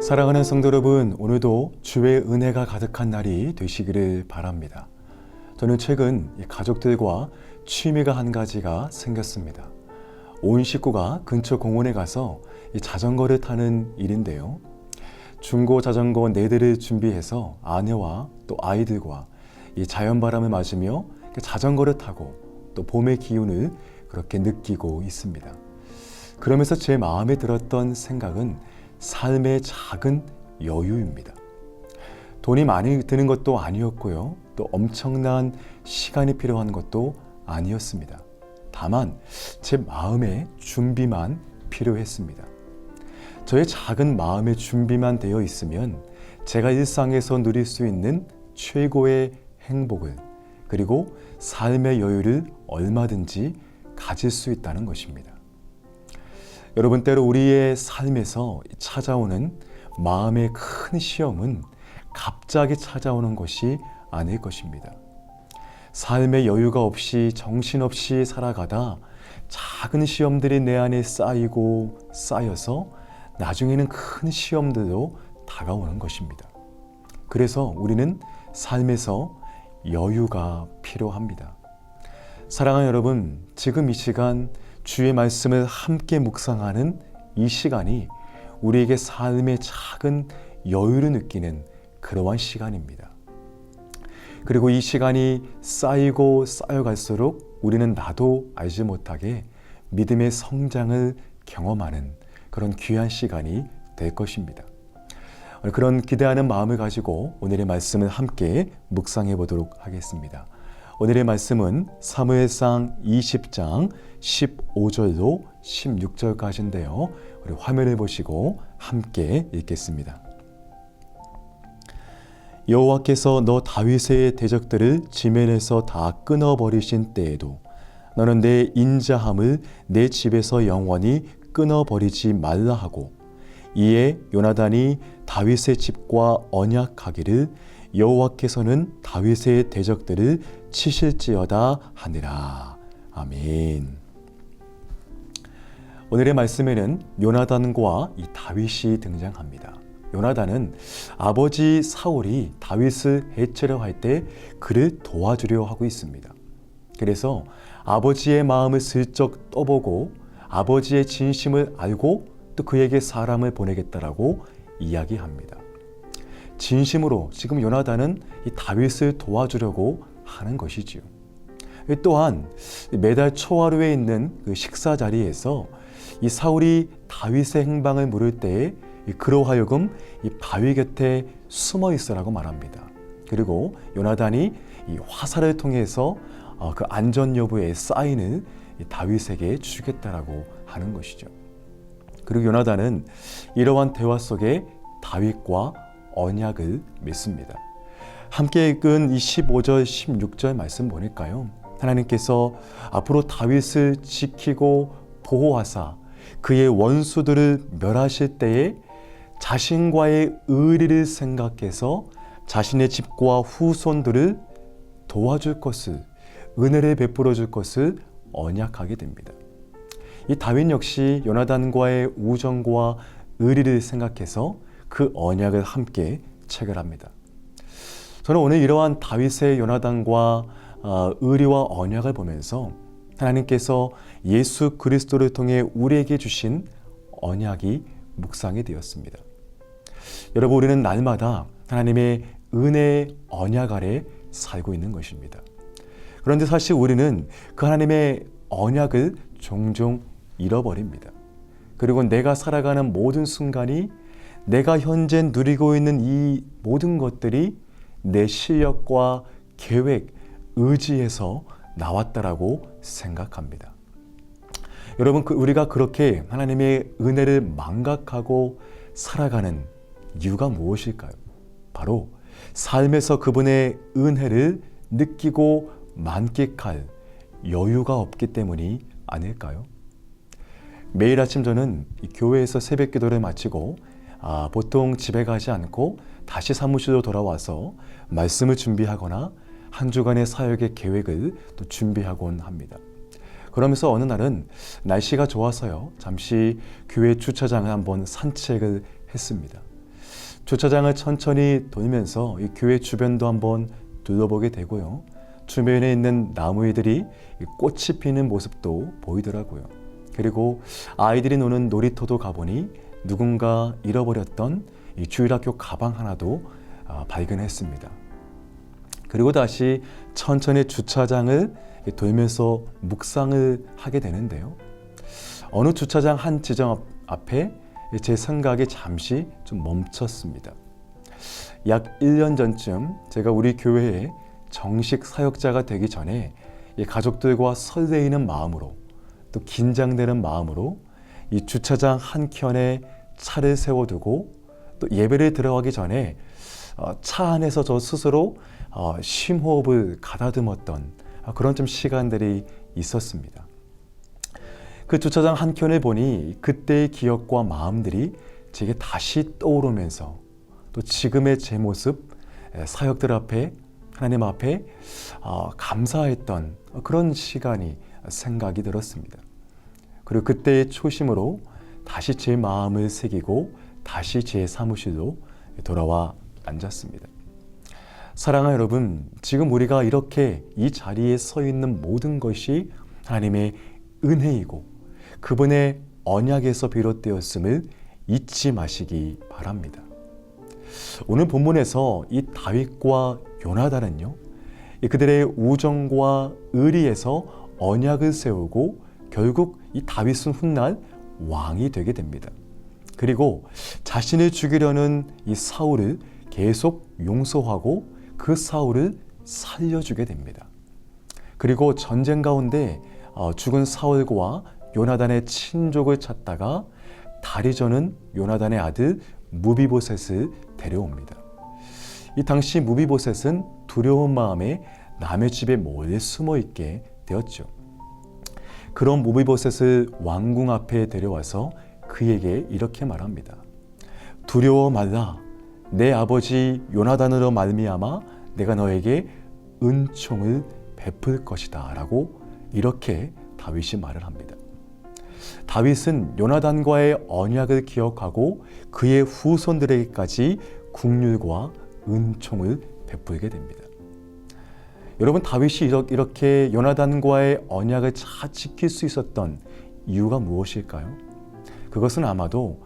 사랑하는 성도 여러분, 오늘도 주의 은혜가 가득한 날이 되시기를 바랍니다. 저는 최근 가족들과 취미가 한 가지가 생겼습니다. 온 식구가 근처 공원에 가서 자전거를 타는 일인데요. 중고 자전거 4대를 준비해서 아내와 또 아이들과 이 자연바람을 맞으며 자전거를 타고 또 봄의 기운을 그렇게 느끼고 있습니다. 그러면서 제 마음에 들었던 생각은 삶의 작은 여유입니다. 돈이 많이 드는 것도 아니었고요. 또 엄청난 시간이 필요한 것도 아니었습니다. 다만 제 마음의 준비만 필요했습니다. 저의 작은 마음의 준비만 되어 있으면 제가 일상에서 누릴 수 있는 최고의 행복을 그리고 삶의 여유를 얼마든지 가질 수 있다는 것입니다. 여러분, 때로 우리의 삶에서 찾아오는 마음의 큰 시험은 갑자기 찾아오는 것이 아닐 것입니다. 삶의 여유가 없이 정신없이 살아가다 작은 시험들이 내 안에 쌓이고 쌓여서 나중에는 큰 시험들도 다가오는 것입니다. 그래서 우리는 삶에서 여유가 필요합니다. 사랑하는 여러분, 지금 이 시간 주의 말씀을 함께 묵상하는 이 시간이 우리에게 삶의 작은 여유를 느끼는 그러한 시간입니다. 그리고 이 시간이 쌓이고 쌓여갈수록 우리는 나도 알지 못하게 믿음의 성장을 경험하는 그런 귀한 시간이 될 것입니다. 그런 기대하는 마음을 가지고 오늘의 말씀을 함께 묵상해 보도록 하겠습니다. 오늘의 말씀은 사무엘상 20장 15절로 16절까지인데요. 우리 화면을 보시고 함께 읽겠습니다. 여호와께서 너 다윗의 대적들을 지면에서 다 끊어버리신 때에도 너는 내 인자함을 내 집에서 영원히 끊어버리지 말라 하고, 이에 요나단이 다윗의 집과 언약하기를 여호와께서는 다윗의 대적들을 치실지어다 하니라. 아멘. 오늘의 말씀에는 요나단과 이 다윗이 등장합니다. 요나단은 아버지 사울이 다윗을 해치려 할 때 그를 도와주려 하고 있습니다. 그래서 아버지의 마음을 슬쩍 떠보고 아버지의 진심을 알고 또 그에게 사람을 보내겠다라고 이야기합니다. 진심으로 지금 요나단은 이 다윗을 도와주려고 하는 것이지요. 또한 매달 초하루에 있는 그 식사 자리에서 이 사울이 다윗의 행방을 물을 때에 그로 하여금 이 바위 곁에 숨어 있으라고 말합니다. 그리고 요나단이 이 화살을 통해서 그 안전 여부의 사인을 다윗에게 주겠다라고 하는 것이죠. 그리고 요나단은 이러한 대화 속에 다윗과 언약을 맺습니다. 함께 읽은 이 15절, 16절 말씀 보니까요, 하나님께서 앞으로 다윗을 지키고 보호하사 그의 원수들을 멸하실 때에 자신과의 의리를 생각해서 자신의 집과 후손들을 도와줄 것을, 은혜를 베풀어 줄 것을 언약하게 됩니다. 이 다윗 역시 요나단과의 우정과 의리를 생각해서 그 언약을 함께 체결합니다. 저는 오늘 이러한 다윗의 요나단과 의리와 언약을 보면서 하나님께서 예수 그리스도를 통해 우리에게 주신 언약이 묵상이 되었습니다. 여러분, 우리는 날마다 하나님의 은혜의 언약 아래 살고 있는 것입니다. 그런데 사실 우리는 그 하나님의 언약을 종종 잃어버립니다. 그리고 내가 살아가는 모든 순간이, 내가 현재 누리고 있는 이 모든 것들이 내 실력과 계획, 의지에서 나왔다라고 생각합니다. 여러분, 우리가 그렇게 하나님의 은혜를 망각하고 살아가는 이유가 무엇일까요? 바로 삶에서 그분의 은혜를 느끼고 만끽할 여유가 없기 때문이 아닐까요? 매일 아침 저는 교회에서 새벽 기도를 마치고 보통 집에 가지 않고 다시 사무실로 돌아와서 말씀을 준비하거나 한 주간의 사역의 계획을 또 준비하곤 합니다. 그러면서 어느 날은 날씨가 좋아서요, 잠시 교회 주차장을 한번 산책을 했습니다. 주차장을 천천히 돌면서 이 교회 주변도 한번 둘러보게 되고요. 주변에 있는 나무들이 꽃이 피는 모습도 보이더라고요. 그리고 아이들이 노는 놀이터도 가보니 누군가 잃어버렸던 이 주일학교 가방 하나도 발견했습니다. 그리고 다시 천천히 주차장을 돌면서 묵상을 하게 되는데요. 어느 주차장 한 지점 앞에 제 생각이 잠시 좀 멈췄습니다. 약 1년 전쯤 제가 우리 교회에 정식 사역자가 되기 전에 가족들과 설레이는 마음으로 또 긴장되는 마음으로 이 주차장 한켠에 차를 세워두고 또 예배를 들어가기 전에 차 안에서 저 스스로 심호흡을 가다듬었던 그런 좀 시간들이 있었습니다. 그 주차장 한켠을 보니 그때의 기억과 마음들이 제게 다시 떠오르면서 또 지금의 제 모습, 사역들 앞에 하나님 앞에 감사했던 그런 시간이 생각이 들었습니다. 그리고 그때의 초심으로 다시 제 마음을 새기고 다시 제 사무실로 돌아와 앉았습니다. 사랑하는 여러분, 지금 우리가 이렇게 이 자리에 서 있는 모든 것이 하나님의 은혜이고 그분의 언약에서 비롯되었음을 잊지 마시기 바랍니다. 오늘 본문에서 이 다윗과 요나단은요, 그들의 우정과 의리에서 언약을 세우고 결국 이 다윗은 훗날 왕이 되게 됩니다. 그리고 자신을 죽이려는 이 사울을 계속 용서하고 그 사울을 살려주게 됩니다. 그리고 전쟁 가운데 죽은 사울과 요나단의 친족을 찾다가 다리 저는 요나단의 아들 무비보셋을 데려옵니다. 이 당시 무비보셋은 두려운 마음에 남의 집에 몰래 숨어 있게 되었죠. 그런 무비보셋을 왕궁 앞에 데려와서 그에게 이렇게 말합니다. 두려워 말라. 내 아버지 요나단으로 말미암아 내가 너에게 은총을 베풀 것이다 라고 이렇게 다윗이 말을 합니다. 다윗은 요나단과의 언약을 기억하고 그의 후손들에게까지 긍휼과 은총을 베풀게 됩니다. 여러분, 다윗이 이렇게 요나단과의 언약을 잘 지킬 수 있었던 이유가 무엇일까요? 그것은 아마도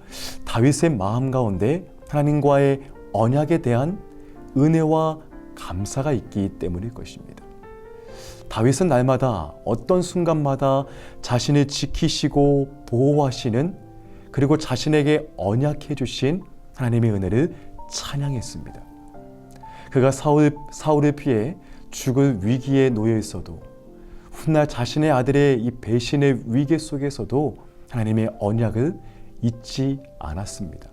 다윗의 마음 가운데 하나님과의 언약에 대한 은혜와 감사가 있기 때문일 것입니다. 다윗은 날마다 어떤 순간마다 자신을 지키시고 보호하시는 그리고 자신에게 언약해 주신 하나님의 은혜를 찬양했습니다. 그가 사울을 피해 죽을 위기에 놓여 있어도 훗날 자신의 아들의 이 배신의 위기 속에서도 하나님의 언약을 잊지 않았습니다.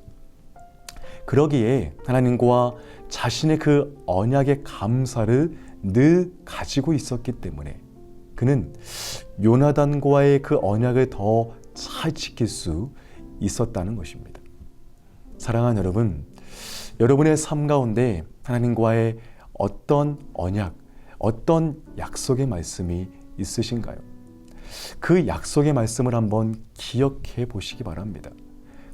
그러기에 하나님과 자신의 그 언약의 감사를 늘 가지고 있었기 때문에 그는 요나단과의 그 언약을 더 잘 지킬 수 있었다는 것입니다. 사랑하는 여러분, 여러분의 삶 가운데 하나님과의 어떤 언약, 어떤 약속의 말씀이 있으신가요? 그 약속의 말씀을 한번 기억해 보시기 바랍니다.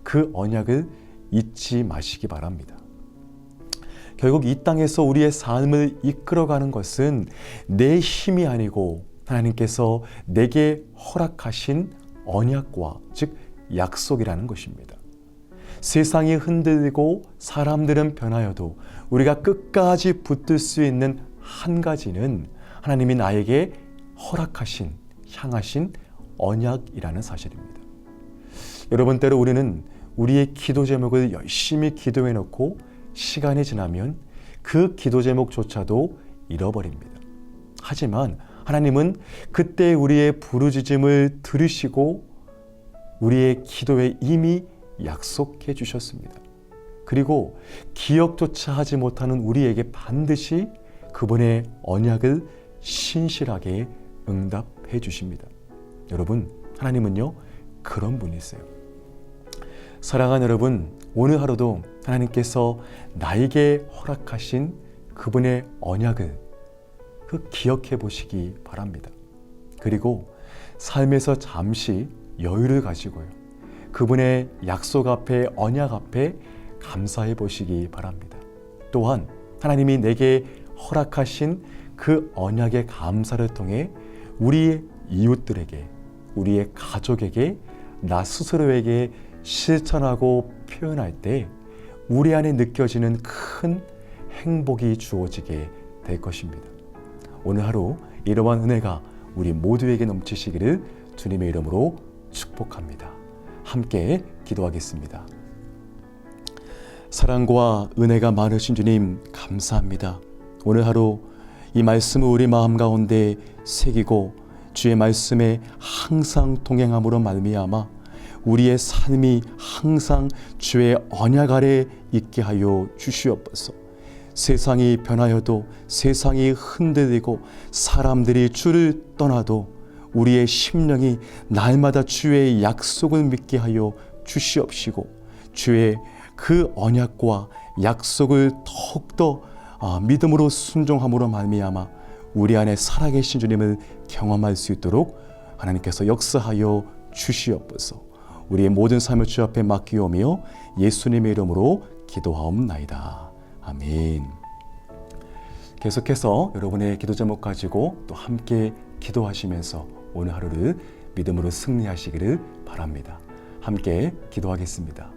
그 언약을 잊지 마시기 바랍니다. 결국 이 땅에서 우리의 삶을 이끌어가는 것은 내 힘이 아니고 하나님께서 내게 허락하신 언약과 즉 약속이라는 것입니다. 세상이 흔들리고 사람들은 변하여도 우리가 끝까지 붙들 수 있는 한 가지는 하나님이 나에게 허락하신, 향하신 언약이라는 사실입니다. 여러분, 때로 우리는 우리의 기도 제목을 열심히 기도해 놓고 시간이 지나면 그 기도 제목조차도 잃어버립니다. 하지만 하나님은 그때 우리의 부르짖음을 들으시고 우리의 기도에 이미 약속해 주셨습니다. 그리고 기억조차 하지 못하는 우리에게 반드시 그분의 언약을 신실하게 응답해 주십니다. 여러분, 하나님은요 그런 분이세요. 사랑하는 여러분, 오늘 하루도 하나님께서 나에게 허락하신 그분의 언약을 기억해 보시기 바랍니다. 그리고 삶에서 잠시 여유를 가지고요, 그분의 약속 앞에, 언약 앞에 감사해 보시기 바랍니다. 또한 하나님이 내게 허락하신 그 언약의 감사를 통해 우리의 이웃들에게, 우리의 가족에게, 나 스스로에게 실천하고 표현할 때 우리 안에 느껴지는 큰 행복이 주어지게 될 것입니다. 오늘 하루 이러한 은혜가 우리 모두에게 넘치시기를 주님의 이름으로 축복합니다. 함께 기도하겠습니다. 사랑과 은혜가 많으신 주님 감사합니다. 오늘 하루 이 말씀을 우리 마음 가운데 새기고 주의 말씀에 항상 동행함으로 말미암아 우리의 삶이 항상 주의 언약 아래 있게 하여 주시옵소서. 세상이 변하여도, 세상이 흔들리고 사람들이 주를 떠나도 우리의 심령이 날마다 주의 약속을 믿게 하여 주시옵시고 주의 그 언약과 약속을 더욱더 믿음으로 순종함으로 말미암아 우리 안에 살아계신 주님을 경험할 수 있도록 하나님께서 역사하여 주시옵소서. 우리의 모든 삶을 주 앞에 맡기오며 예수님의 이름으로 기도하옵나이다. 아멘. 계속해서 여러분의 기도 제목 가지고 또 함께 기도하시면서 오늘 하루를 믿음으로 승리하시기를 바랍니다. 함께 기도하겠습니다.